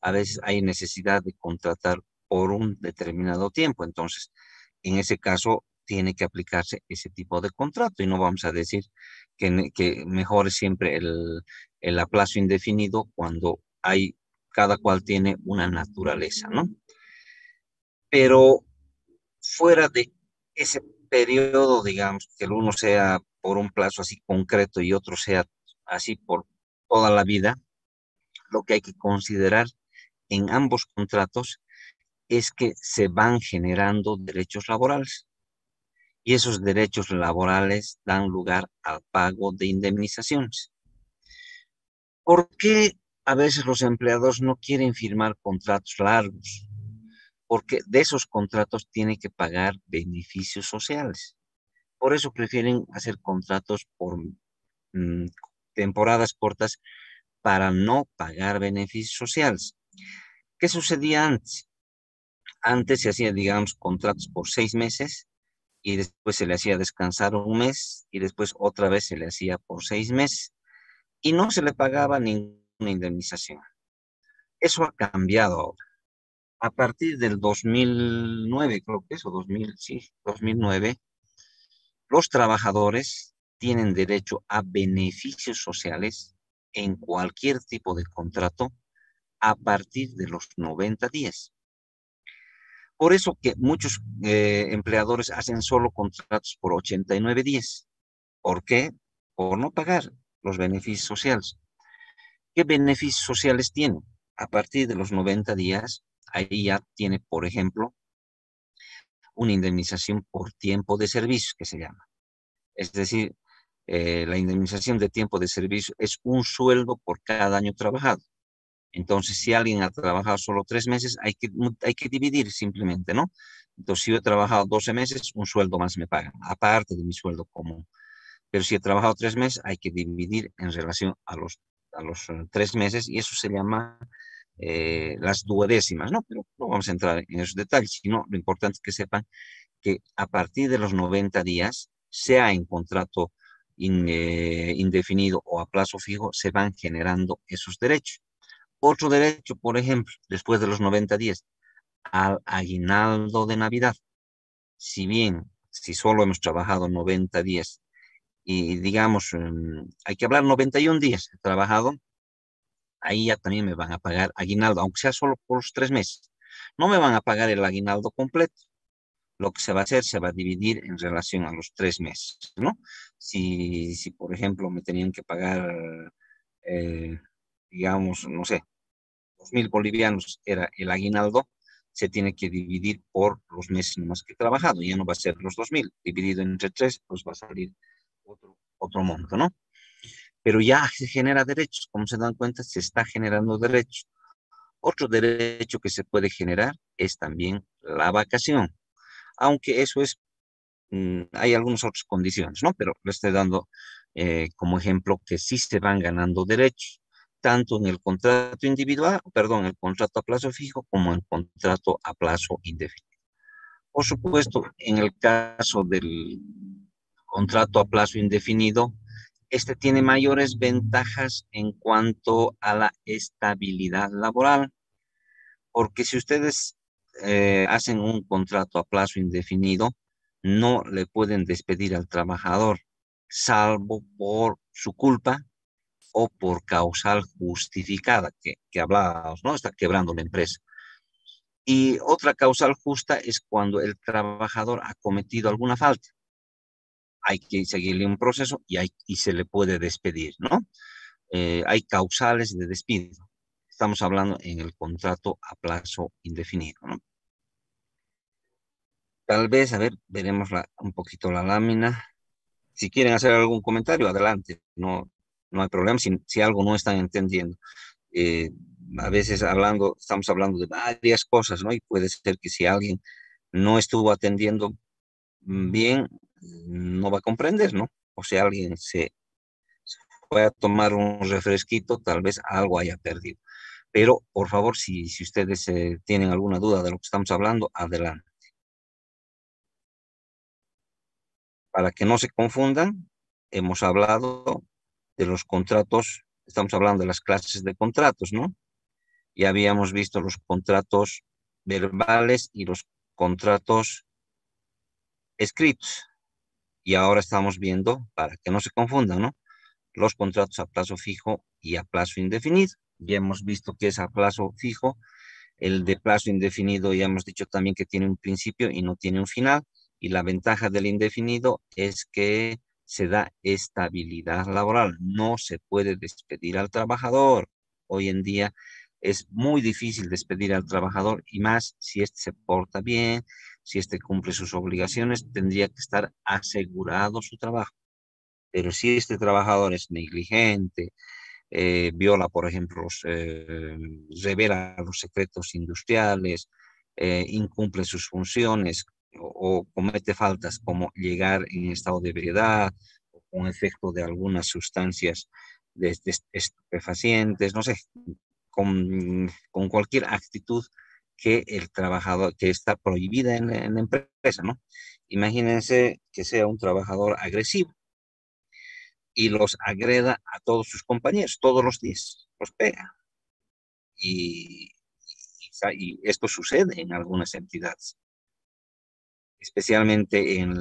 a veces hay necesidad de contratar por un determinado tiempo. Entonces, en ese caso, tiene que aplicarse ese tipo de contrato y no vamos a decir que mejor es siempre el a plazo indefinido cuando cada cual tiene una naturaleza, ¿no? Pero fuera de ese periodo, digamos, que el uno sea por un plazo así concreto y otro sea así por toda la vida, lo que hay que considerar en ambos contratos es que se van generando derechos laborales y esos derechos laborales dan lugar al pago de indemnizaciones. ¿Por qué a veces los empleadores no quieren firmar contratos largos? Porque de esos contratos tienen que pagar beneficios sociales. Por eso prefieren hacer contratos por mm, temporadas cortas para no pagar beneficios sociales. ¿Qué sucedía antes? Antes se hacía, digamos, contratos por 6 meses y después se le hacía descansar un mes y después otra vez se le hacía por 6 meses y no se le pagaba ninguna indemnización. Eso ha cambiado ahora. A partir del 2009, creo que es, o 2000, sí, 2009, los trabajadores tienen derecho a beneficios sociales en cualquier tipo de contrato a partir de los 90 días. Por eso que muchos empleadores hacen solo contratos por 89 días. ¿Por qué? Por no pagar los beneficios sociales. ¿Qué beneficios sociales tienen? A partir de los 90 días, ahí ya tiene, por ejemplo, una indemnización por tiempo de servicio, que se llama. Es decir, la indemnización de tiempo de servicio es un sueldo por cada año trabajado. Entonces, si alguien ha trabajado solo 3 meses, hay que dividir simplemente, ¿no? Entonces, si yo he trabajado 12 meses, un sueldo más me pagan, aparte de mi sueldo común. Pero si he trabajado 3 meses, hay que dividir en relación a los 3 meses y eso se llama las duodécimas, ¿no? Pero no vamos a entrar en esos detalles, sino lo importante es que sepan que a partir de los 90 días, sea en contrato indefinido o a plazo fijo, se van generando esos derechos. Otro derecho, por ejemplo, después de los 90 días, al aguinaldo de Navidad. Si bien, si solo hemos trabajado 90 días y digamos, hay que hablar 91 días he trabajado, ahí ya también me van a pagar aguinaldo, aunque sea solo por los 3 meses. No me van a pagar el aguinaldo completo. Lo que se va a hacer, se va a dividir en relación a los 3 meses, ¿no? Si por ejemplo, me tenían que pagar, eh, digamos, no sé, 2.000 bolivianos era el aguinaldo, se tiene que dividir por los meses más que he trabajado. Ya no va a ser los 2.000, dividido entre 3, pues va a salir otro monto, ¿no? Pero ya se genera derechos, como se dan cuenta, se está generando derechos. Otro derecho que se puede generar es también la vacación, aunque eso es, hay algunas otras condiciones, ¿no? Pero le estoy dando como ejemplo que sí se van ganando derechos, tanto en el contrato individual, perdón, el contrato a plazo fijo, como en el contrato a plazo indefinido. Por supuesto, en el caso del contrato a plazo indefinido, este tiene mayores ventajas en cuanto a la estabilidad laboral, porque si ustedes hacen un contrato a plazo indefinido, no le pueden despedir al trabajador, salvo por su culpa o por causal justificada, que hablábamos, ¿no? Está quebrando la empresa. Y otra causal justa es cuando el trabajador ha cometido alguna falta. Hay que seguirle un proceso y se le puede despedir, ¿no? Hay causales de despido. Estamos hablando en el contrato a plazo indefinido, ¿no? Tal vez, a ver, veremos un poquito la lámina. Si quieren hacer algún comentario, adelante. No hay problema si algo no están entendiendo. Eh, a veces estamos hablando de varias cosas, ¿no? Y puede ser que si alguien no estuvo atendiendo bien, no va a comprender, ¿no? O si alguien se fue a tomar un refresquito, tal vez algo haya perdido. Pero, por favor, si ustedes tienen alguna duda de lo que estamos hablando, adelante. Para que no se confundan, hemos hablado de los contratos, estamos hablando de las clases de contratos, ¿no? Ya habíamos visto los contratos verbales y los contratos escritos. Y ahora estamos viendo, para que no se confundan, ¿no? Los contratos a plazo fijo y a plazo indefinido. Ya hemos visto que es a plazo fijo. El de plazo indefinido ya hemos dicho también que tiene un principio y no tiene un final. Y la ventaja del indefinido es que se da estabilidad laboral. No se puede despedir al trabajador. Hoy en día es muy difícil despedir al trabajador y más si éste se porta bien, si éste cumple sus obligaciones, tendría que estar asegurado su trabajo. Pero si este trabajador es negligente, viola, por ejemplo, revela los secretos industriales, incumple sus funciones o comete faltas como llegar en estado de ebriedad o con efecto de algunas sustancias estupefacientes, no sé, con cualquier actitud que el trabajador, que está prohibida en la empresa, ¿no? Imagínense que sea un trabajador agresivo y los agreda a todos sus compañeros todos los días, los pega. Y, y esto sucede en algunas entidades, especialmente en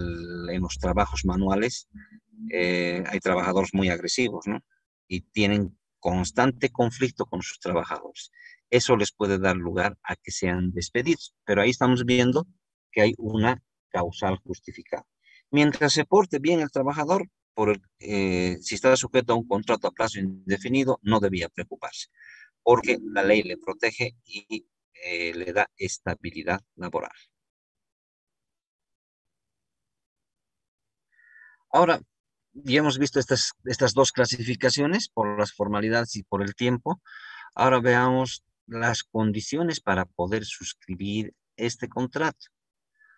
los trabajos manuales. Hay trabajadores muy agresivos, ¿no? Y tienen constante conflicto con sus trabajadores. Eso les puede dar lugar a que sean despedidos, pero ahí estamos viendo que hay una causal justificada. Mientras se porte bien el trabajador, si está sujeto a un contrato a plazo indefinido, no debía preocuparse, porque la ley le protege y le da estabilidad laboral. Ahora, ya hemos visto estas dos clasificaciones por las formalidades y por el tiempo. Ahora veamos las condiciones para poder suscribir este contrato,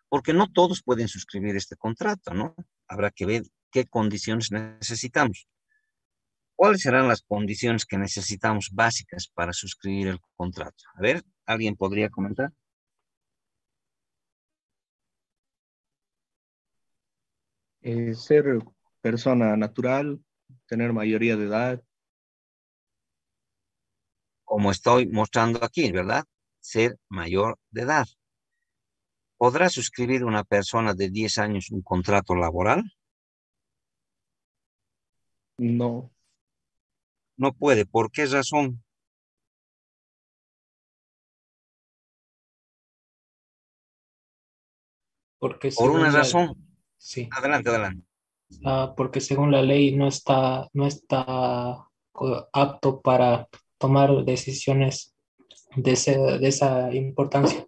porque no todos pueden suscribir este contrato, ¿no? Habrá que ver qué condiciones necesitamos. ¿Cuáles serán las condiciones que necesitamos básicas para suscribir el contrato? A ver, ¿alguien podría comentar? Ser persona natural, tener mayoría de edad. Como estoy mostrando aquí, ¿verdad? Ser mayor de edad. ¿Podrá suscribir una persona de 10 años un contrato laboral? No, No puede. ¿Por qué razón? porque Por una según la, razón. sí, Adelante, adelante. porque según la ley no está apto para tomar decisiones de esa importancia.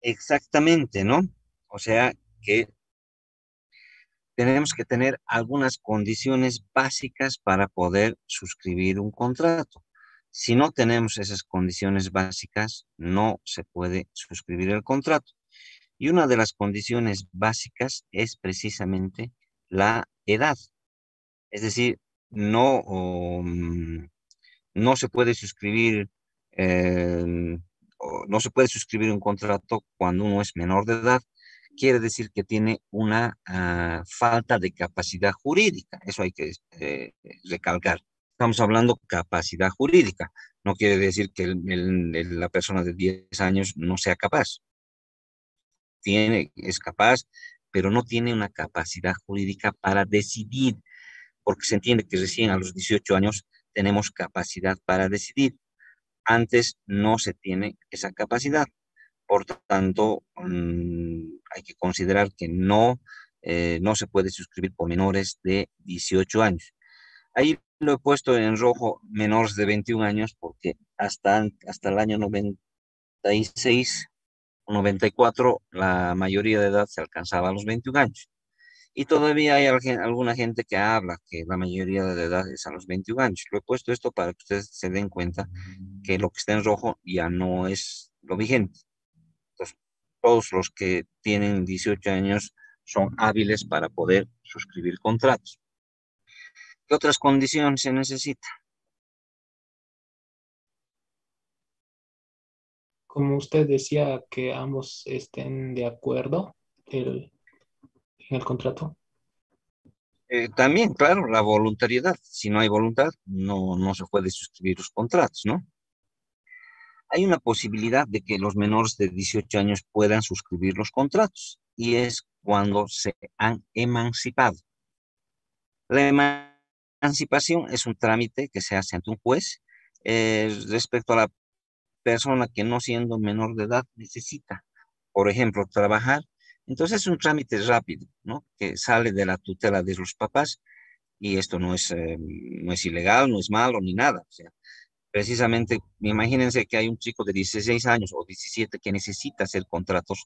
Exactamente, ¿no? O sea que tenemos que tener algunas condiciones básicas para poder suscribir un contrato. Si no tenemos esas condiciones básicas, no se puede suscribir el contrato. Y una de las condiciones básicas es precisamente la edad. Es decir, no se puede suscribir, no se puede suscribir un contrato cuando uno es menor de edad. Quiere decir que tiene una falta de capacidad jurídica. Eso hay que recalcar. Estamos hablando capacidad jurídica. No quiere decir que la persona de 10 años no sea capaz. Es capaz, pero no tiene una capacidad jurídica para decidir, porque se entiende que recién a los 18 años tenemos capacidad para decidir. Antes no se tiene esa capacidad. Por tanto, hay que considerar que no se puede suscribir por menores de 18 años. Ahí lo he puesto en rojo menores de 21 años porque hasta el año 96 o 94 la mayoría de edad se alcanzaba a los 21 años. Y todavía hay alguna gente que habla que la mayoría de edad es a los 21 años. Lo he puesto esto para que ustedes se den cuenta que lo que está en rojo ya no es lo vigente. Entonces, todos los que tienen 18 años son hábiles para poder suscribir contratos. ¿Qué otras condiciones se necesitan? Como usted decía, que ambos estén de acuerdo en el contrato. También, claro, la voluntariedad. Si no hay voluntad, no se puede suscribir los contratos, ¿no? Hay una posibilidad de que los menores de 18 años puedan suscribir los contratos y es cuando se han emancipado. La emancipación es un trámite que se hace ante un juez respecto a la persona que no siendo menor de edad necesita, por ejemplo, trabajar. Entonces es un trámite rápido, ¿no? Que sale de la tutela de los papás y esto no es ilegal, no es malo ni nada. O sea, precisamente, imagínense que hay un chico de 16 años o 17 que necesita hacer contratos,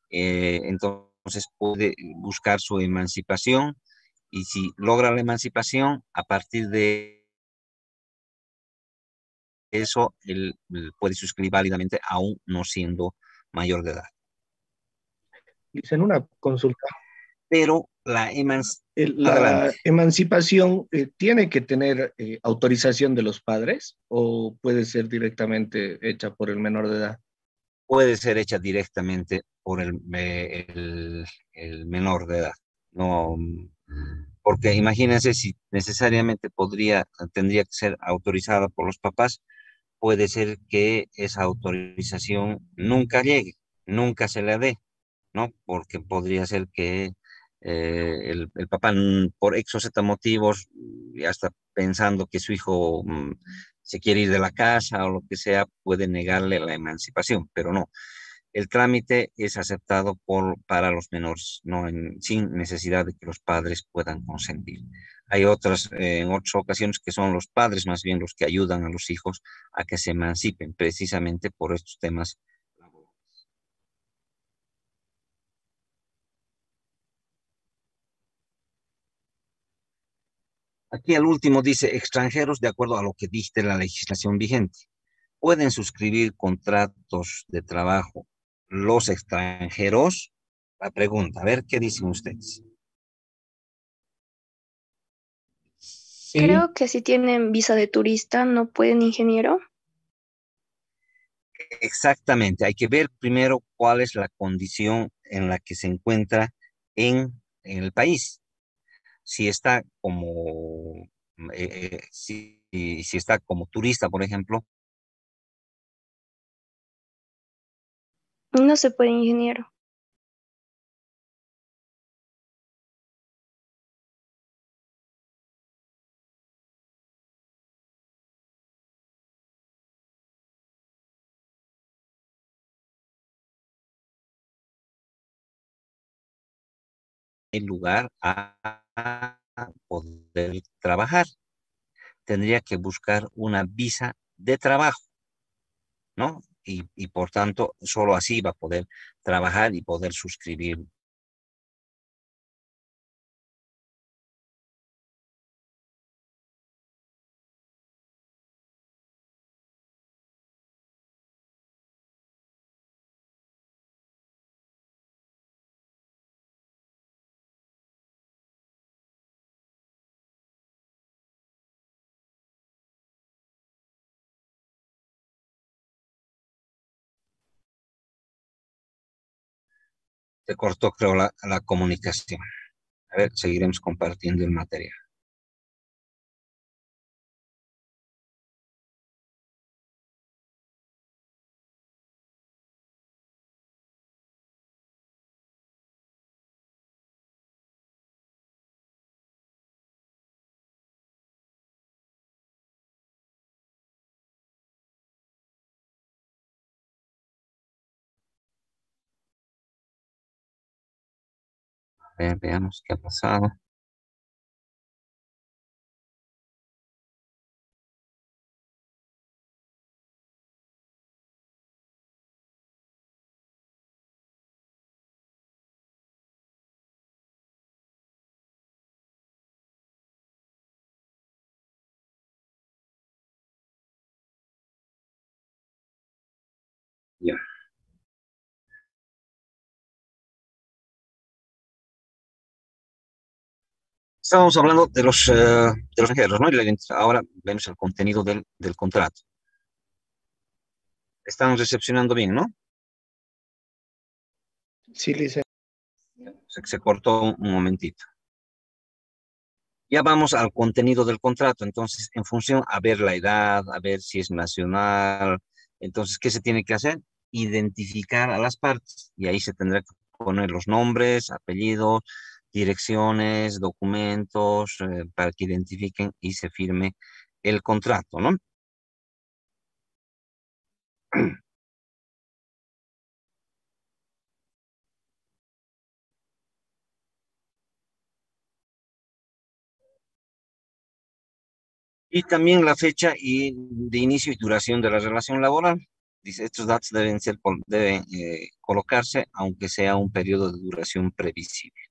entonces puede buscar su emancipación y si logra la emancipación, a partir de eso, él puede suscribir válidamente aún no siendo mayor de edad. Dicen una consulta. Pero la emancipación, adelante, ¿La emancipación tiene que tener autorización de los padres o puede ser directamente hecha por el menor de edad? puede ser hecha directamente por el menor de edad. No, porque imagínense si necesariamente tendría que ser autorizada por los papás, puede ser que esa autorización nunca llegue, nunca se le dé, ¿no? Porque podría ser que el papá, por X o Z motivos, ya está pensando que su hijo se quiere ir de la casa o lo que sea, puede negarle la emancipación, pero no. El trámite es aceptado para los menores, no sin necesidad de que los padres puedan consentir. Hay en otras ocasiones que son los padres más bien los que ayudan a los hijos a que se emancipen precisamente por estos temas laborales. Aquí al último dice extranjeros de acuerdo a lo que dicte la legislación vigente. ¿Pueden suscribir contratos de trabajo los extranjeros? La pregunta, a ver qué dicen ustedes. Sí, Creo que si tienen visa de turista no pueden, ingeniero. Exactamente, hay que ver primero cuál es la condición en la que se encuentra en el país. Si está si está como turista, por ejemplo, No se puede, ingeniero. hay lugar a poder trabajar. Tendría que buscar una visa de trabajo, ¿no? Y por tanto, solo así va a poder trabajar y poder suscribir. Se cortó, creo, la comunicación. A ver, seguiremos compartiendo el material. A ver, veamos qué ha pasado. Ya. Estábamos hablando de los ejemplos, ¿no? Ahora vemos el contenido del contrato. Estamos recepcionando bien, ¿no? Sí, licenciado. Se cortó un momentito. Ya vamos al contenido del contrato. Entonces, en función a ver la edad, a ver si es nacional. Entonces, ¿qué se tiene que hacer? Identificar a las partes. Y ahí se tendrá que poner los nombres, apellidos, direcciones, documentos, para que identifiquen y se firme el contrato, ¿no? Y también la fecha de inicio y duración de la relación laboral. Dice, estos datos deben colocarse, aunque sea un periodo de duración previsible.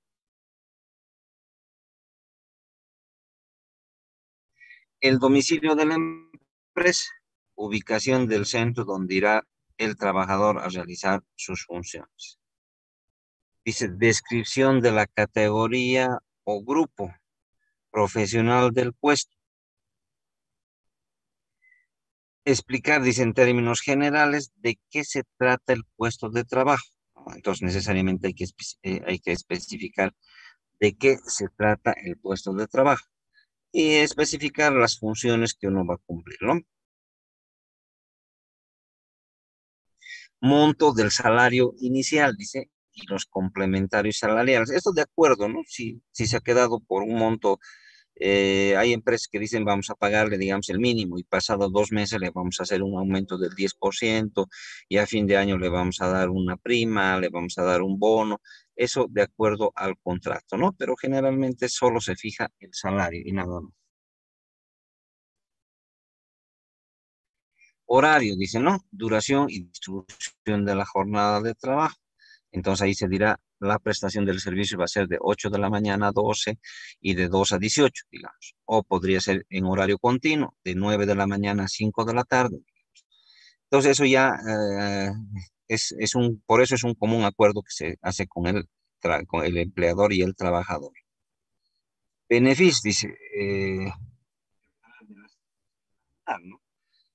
El domicilio de la empresa, ubicación del centro donde irá el trabajador a realizar sus funciones. Dice, descripción de la categoría o grupo profesional del puesto. Explicar, dice, en términos generales, de qué se trata el puesto de trabajo, ¿no? Entonces, necesariamente hay que especificar de qué se trata el puesto de trabajo y especificar las funciones que uno va a cumplir, ¿no? Monto del salario inicial, dice, y los complementarios salariales. Esto de acuerdo, ¿no? Si se ha quedado por un monto, hay empresas que dicen vamos a pagarle, digamos, el mínimo y pasado 2 meses le vamos a hacer un aumento del 10% y a fin de año le vamos a dar una prima, le vamos a dar un bono. Eso de acuerdo al contrato, ¿no? Pero generalmente solo se fija el salario y nada más. Horario, dice, ¿no? Duración y distribución de la jornada de trabajo. Entonces ahí se dirá, la prestación del servicio va a ser de 8 de la mañana a 12 y de 2 a 18, digamos. O podría ser en horario continuo, de 9 de la mañana a 5 de la tarde. Entonces eso ya por eso es un común acuerdo que se hace con el empleador y el trabajador. Beneficio, dice, ¿no?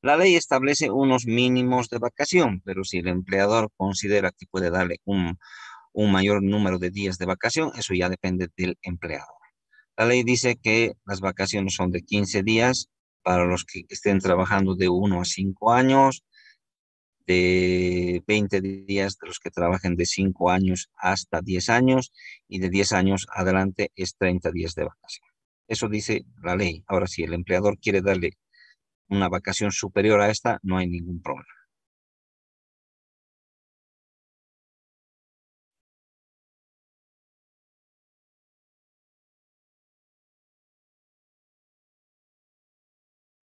La ley establece unos mínimos de vacación, pero si el empleador considera que puede darle un mayor número de días de vacación, eso ya depende del empleador. La ley dice que las vacaciones son de 15 días para los que estén trabajando de 1 a 5 años, de 20 días de los que trabajen de 5 años hasta 10 años y de 10 años adelante es 30 días de vacación. Eso dice la ley. Ahora, si el empleador quiere darle una vacación superior a esta, no hay ningún problema.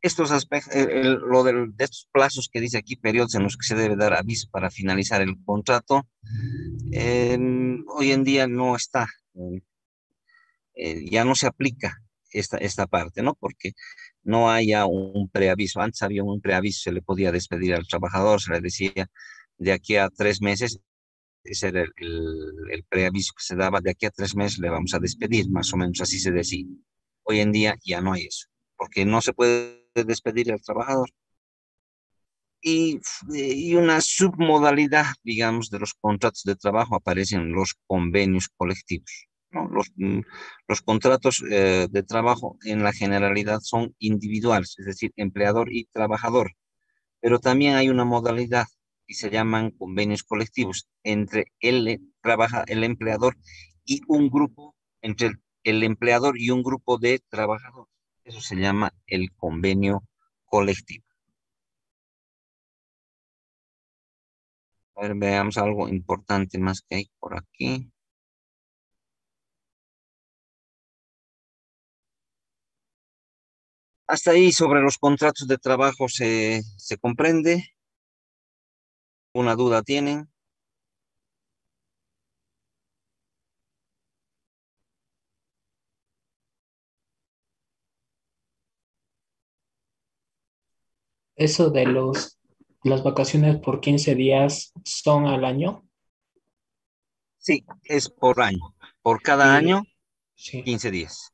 Estos aspectos, de estos plazos que dice aquí, periodos en los que se debe dar aviso para finalizar el contrato, hoy en día no está, ya no se aplica esta parte, ¿no? Porque no hay ya un preaviso. Antes había un preaviso, se le podía despedir al trabajador, se le decía de aquí a 3 meses, ese era el preaviso que se daba, de aquí a 3 meses le vamos a despedir, más o menos así se decía. Hoy en día ya no hay eso, porque no se puede despedir al trabajador. Y una submodalidad, digamos, de los contratos de trabajo aparecen los convenios colectivos, ¿no? Los contratos de trabajo en la generalidad son individuales, es decir, empleador y trabajador, pero también hay una modalidad y se llaman convenios colectivos entre el empleador y un grupo, entre el empleador y un grupo de trabajadores. Eso se llama el convenio colectivo. A ver, veamos algo importante más que hay por aquí. Hasta ahí sobre los contratos de trabajo se comprende. ¿Una duda tienen? Eso de las vacaciones por 15 días son al año. Sí, es por año. Por cada año, Y sí. 15 días.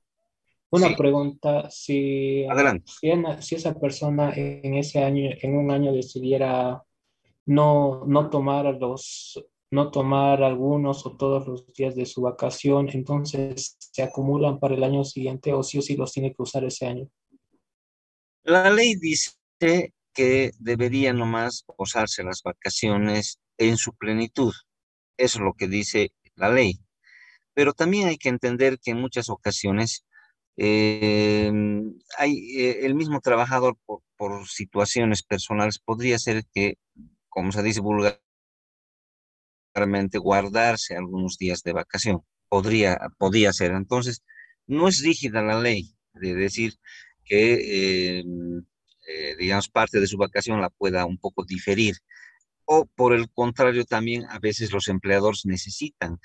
Una Sí, pregunta, si, adelante. si esa persona en ese año, en un año decidiera no tomar no tomar algunos o todos los días de su vacación, entonces se acumulan para el año siguiente o sí los tiene que usar ese año. La ley dice que deberían nomás usarse las vacaciones en su plenitud. Eso es lo que dice la ley. Pero también hay que entender que en muchas ocasiones eh, el mismo trabajador por situaciones personales podría ser que, como se dice vulgarmente, guardarse algunos días de vacación. Podría ser. Entonces, no es rígida la ley de decir que, digamos, parte de su vacación la pueda un poco diferir. O por el contrario, también a veces los empleadores necesitan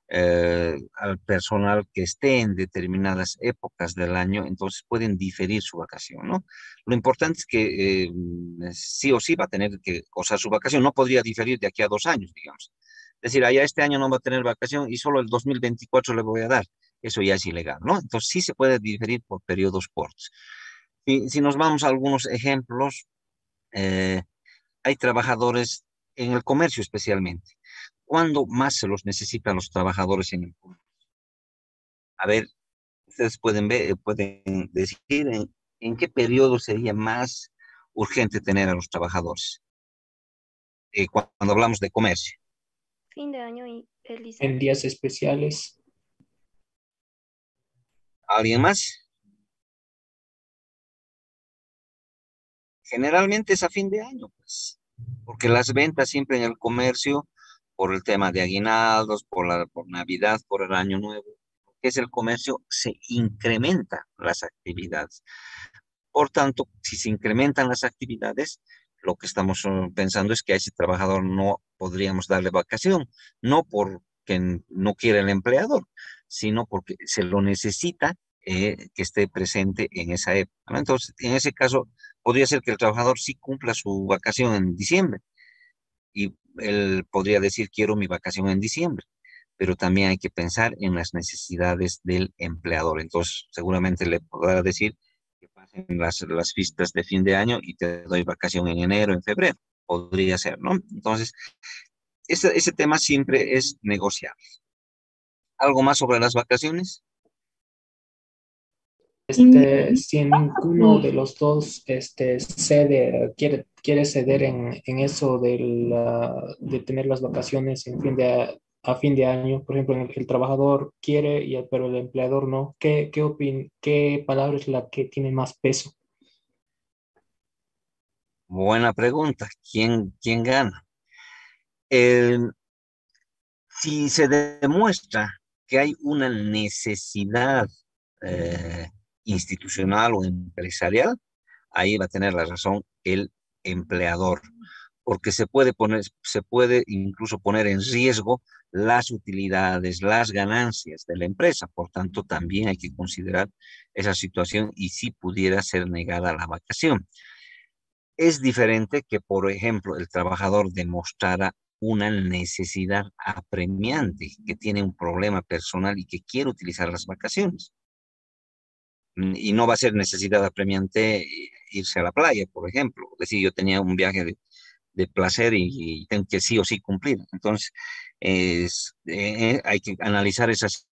al personal que esté en determinadas épocas del año, entonces pueden diferir su vacación, ¿no? Lo importante es que sí o sí va a tener que gozar su vacación, no podría diferir de aquí a 2 años, digamos. Es decir, allá este año no va a tener vacación y solo el 2024 le voy a dar. Eso ya es ilegal, ¿no? Entonces sí se puede diferir por periodos cortos. Si nos vamos a algunos ejemplos, eh, hay trabajadores en el comercio especialmente. ¿Cuándo más se los necesitan los trabajadores en el comercio? A ver, ustedes pueden ver, pueden decir en qué periodo sería más urgente tener a los trabajadores cuando hablamos de comercio. Fin de año y el En liceo. días especiales, ¿Alguien más? Generalmente es a fin de año, pues, porque las ventas siempre en el comercio, por el tema de aguinaldos, por Navidad, por el Año Nuevo, que es el comercio, se incrementan las actividades. Por tanto, si se incrementan las actividades, lo que estamos pensando es que a ese trabajador no podríamos darle vacación, no porque no quiera el empleador, sino porque se lo necesita que esté presente en esa época, ¿no? Entonces, en ese caso, podría ser que el trabajador sí cumpla su vacación en diciembre y él podría decir, quiero mi vacación en diciembre, pero también hay que pensar en las necesidades del empleador. Entonces, seguramente le podrá decir que pasen las fiestas de fin de año y te doy vacación en enero, en febrero. Podría ser, ¿no? Entonces, ese tema siempre es negociable. ¿Algo más sobre las vacaciones? si ninguno de los dos quiere ceder en eso de tener las vacaciones a fin de año, por ejemplo, en el trabajador quiere, pero el empleador no, ¿qué palabra es la que tiene más peso? Buena pregunta. ¿Quién gana? El- si se demuestra que hay una necesidad eh, institucional o empresarial, ahí va a tener la razón el empleador, porque se puede incluso poner en riesgo las utilidades, las ganancias de la empresa. Por tanto, también hay que considerar esa situación y si pudiera ser negada la vacación. Es diferente que, por ejemplo, el trabajador demostrara una necesidad apremiante, que tiene un problema personal y que quiere utilizar las vacaciones. Y no va a ser necesidad apremiante irse a la playa, por ejemplo. Es decir, yo tenía un viaje de placer y tengo que sí o sí cumplir. Entonces, hay que analizar esas